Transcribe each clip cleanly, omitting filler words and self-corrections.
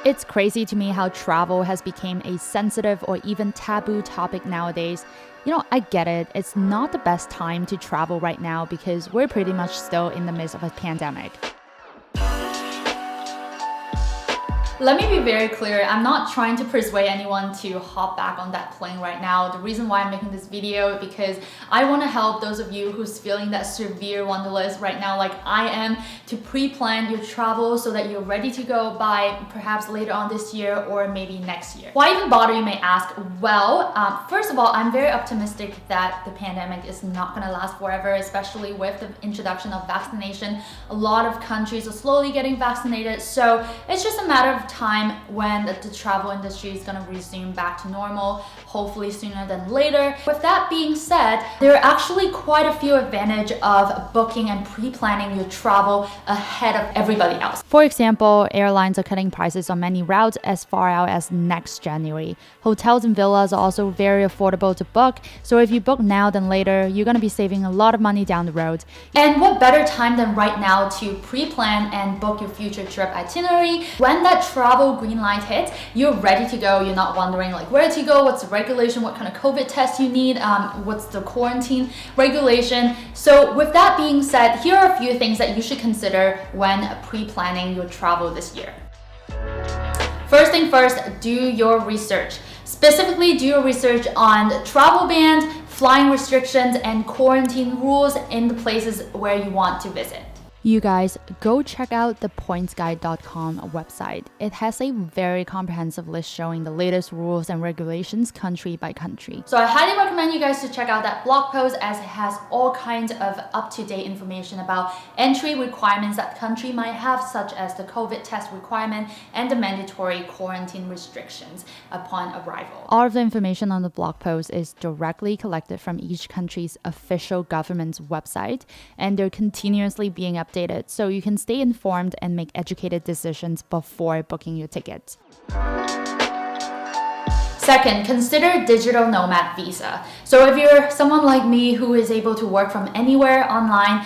It's crazy to me how travel has become a sensitive or even taboo topic nowadays. I get it. It's not the best time to travel right now because we're pretty much still in the midst of a pandemic. Let me be very clear, I'm not trying to persuade anyone to hop back on that plane right now. The reason why I'm making this video is because I want to help those of you who's feeling that severe wanderlust right now like I am to pre-plan your travel so that you're ready to go by perhaps later on this year or maybe next year. Why even bother, you may ask? Well, first of all, I'm very optimistic that the pandemic is not going to last forever, especially with the introduction of vaccination. A lot of countries are slowly getting vaccinated, so it's just a matter of time when the travel industry is going to resume back to normal, hopefully sooner than later. With that being said, there are actually quite a few advantages of booking and pre-planning your travel ahead of everybody else. For example, airlines are cutting prices on many routes as far out as next January. Hotels and villas are also very affordable to book, so if you book now than later, you're going to be saving a lot of money down the road. And what better time than right now to pre-plan and book your future trip itinerary? When that travel green light hits, you're ready to go. You're not wondering like where to go, what's the regulation, what kind of COVID test you need, what's the quarantine regulation. So with that being said, here are a few things that you should consider when pre-planning your travel this year. First thing first, do your research. Specifically, do your research on travel bans, flying restrictions, and quarantine rules in the places where you want to visit. You guys, go check out the pointsguide.com website. It has a very comprehensive list showing the latest rules and regulations country by country. So I highly recommend you guys to check out that blog post as it has all kinds of up-to-date information about entry requirements that the country might have, such as the COVID test requirement and the mandatory quarantine restrictions upon arrival. All of the information on the blog post is directly collected from each country's official government's website, and they're continuously being updated so you can stay informed and make educated decisions before booking your ticket. Second, consider digital nomad visa. So if you're someone like me who is able to work from anywhere online,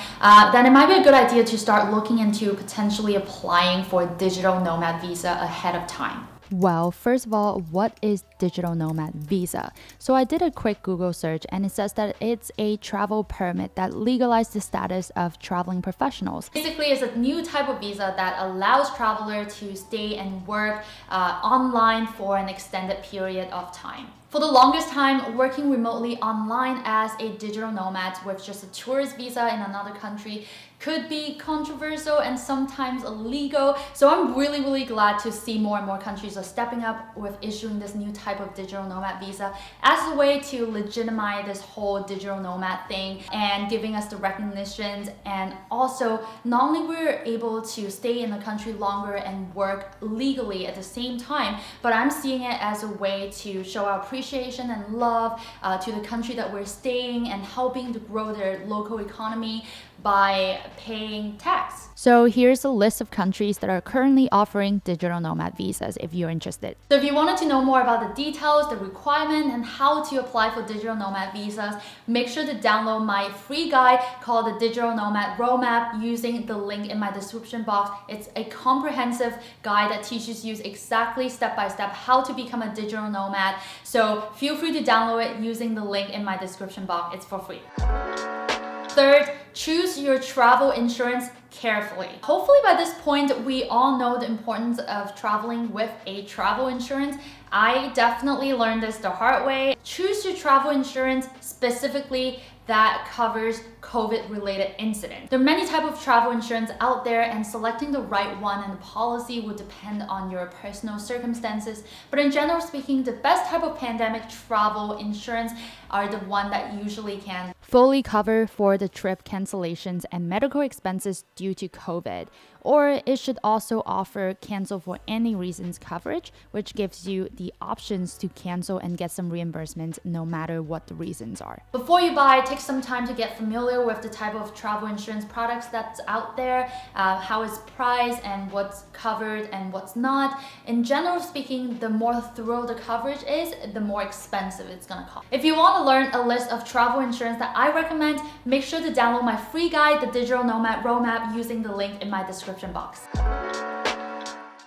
then it might be a good idea to start looking into potentially applying for a digital nomad visa ahead of time. Well, first of all, what is digital nomad visa? So I did a quick Google search and it says that it's a travel permit that legalizes the status of traveling professionals. Basically, it's a new type of visa that allows travelers to stay and work online for an extended period of time. For the longest time, working remotely online as a digital nomad with just a tourist visa in another country could be controversial and sometimes illegal. So I'm really glad to see more and more countries are stepping up with issuing this new type of digital nomad visa as a way to legitimize this whole digital nomad thing and giving us the recognition. And also, not only we're able to stay in the country longer and work legally at the same time, but I'm seeing it as a way to show our appreciation and love to the country that we're staying and helping to grow their local economy by paying tax. So here's a list of countries that are currently offering digital nomad visas if you're interested. So if you wanted to know more about the details, the requirement, and how to apply for digital nomad visas, make sure to download my free guide called the Digital Nomad Roadmap using the link in my description box. It's a comprehensive guide that teaches you exactly step-by-step how to become a digital nomad. So feel free to download it using the link in my description box. It's for free. Third, choose your travel insurance carefully. Hopefully by this point, we all know the importance of traveling with a travel insurance. I definitely learned this the hard way. Choose your travel insurance specifically that covers COVID-related incidents. There are many types of travel insurance out there, and selecting the right one and the policy will depend on your personal circumstances. But in general speaking, the best type of pandemic travel insurance are the one that usually can fully cover for the trip cancellations and medical expenses due to COVID. Or it should also offer cancel for any reasons coverage, which gives you the options to cancel and get some reimbursement no matter what the reasons are. Before you buy, take some time to get familiar with the type of travel insurance products that's out there, how it's priced and what's covered and what's not. In general speaking, the more thorough the coverage is, the more expensive it's gonna cost. If you want to learn a list of travel insurance that I recommend, make sure to download my free guide, the Digital Nomad Roadmap, using the link in my description box.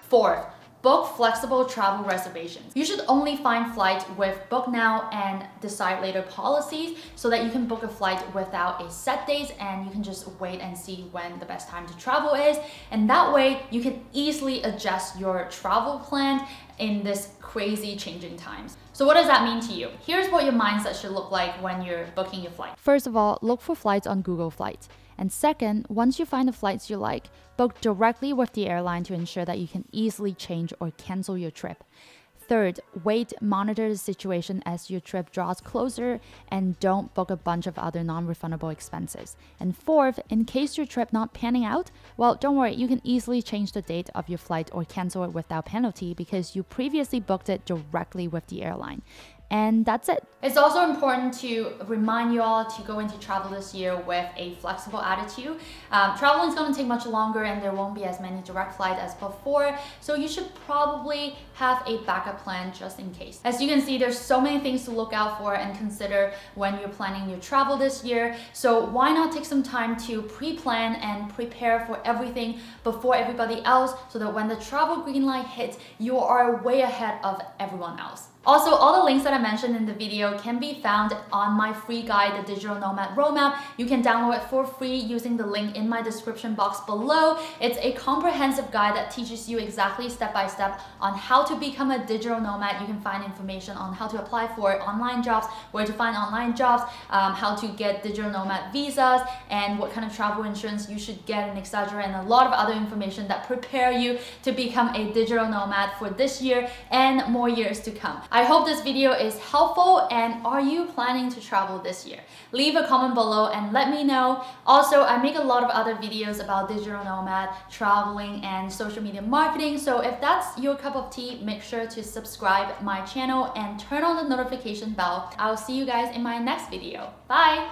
Fourth, book flexible travel reservations. You should only find flights with book now and decide later policies so that you can book a flight without a set date and you can just wait and see when the best time to travel is. And that way you can easily adjust your travel plan in this crazy changing times. So what does that mean to you? Here's what your mindset should look like when you're booking your flight. First of all, look for flights on Google Flights. And second, once you find the flights you like, book directly with the airline to ensure that you can easily change or cancel your trip. Third, wait, monitor the situation as your trip draws closer, and don't book a bunch of other non-refundable expenses. And fourth, in case your trip not panning out, well, don't worry, you can easily change the date of your flight or cancel it without penalty because you previously booked it directly with the airline. And that's it. It's also important to remind you all to go into travel this year with a flexible attitude. Traveling is going to take much longer and there won't be as many direct flights as before. So you should probably have a backup plan just in case. As you can see, there's so many things to look out for and consider when you're planning your travel this year. So why not take some time to pre-plan and prepare for everything before everybody else so that when the travel green light hits, you are way ahead of everyone else. Also, all the links that I mentioned in the video can be found on my free guide, the Digital Nomad Roadmap. You can download it for free using the link in my description box below. It's a comprehensive guide that teaches you exactly step by step on how to become a digital nomad. You can find information on how to apply for online jobs, where to find online jobs, how to get digital nomad visas, and what kind of travel insurance you should get, and etc. And a lot of other information that prepare you to become a digital nomad for this year and more years to come. I hope this video is helpful, and are you planning to travel this year? Leave a comment below and let me know. Also, I make a lot of other videos about digital nomad, traveling, and social media marketing. So if that's your cup of tea, make sure to subscribe my channel and turn on the notification bell. I'll see you guys in my next video. Bye!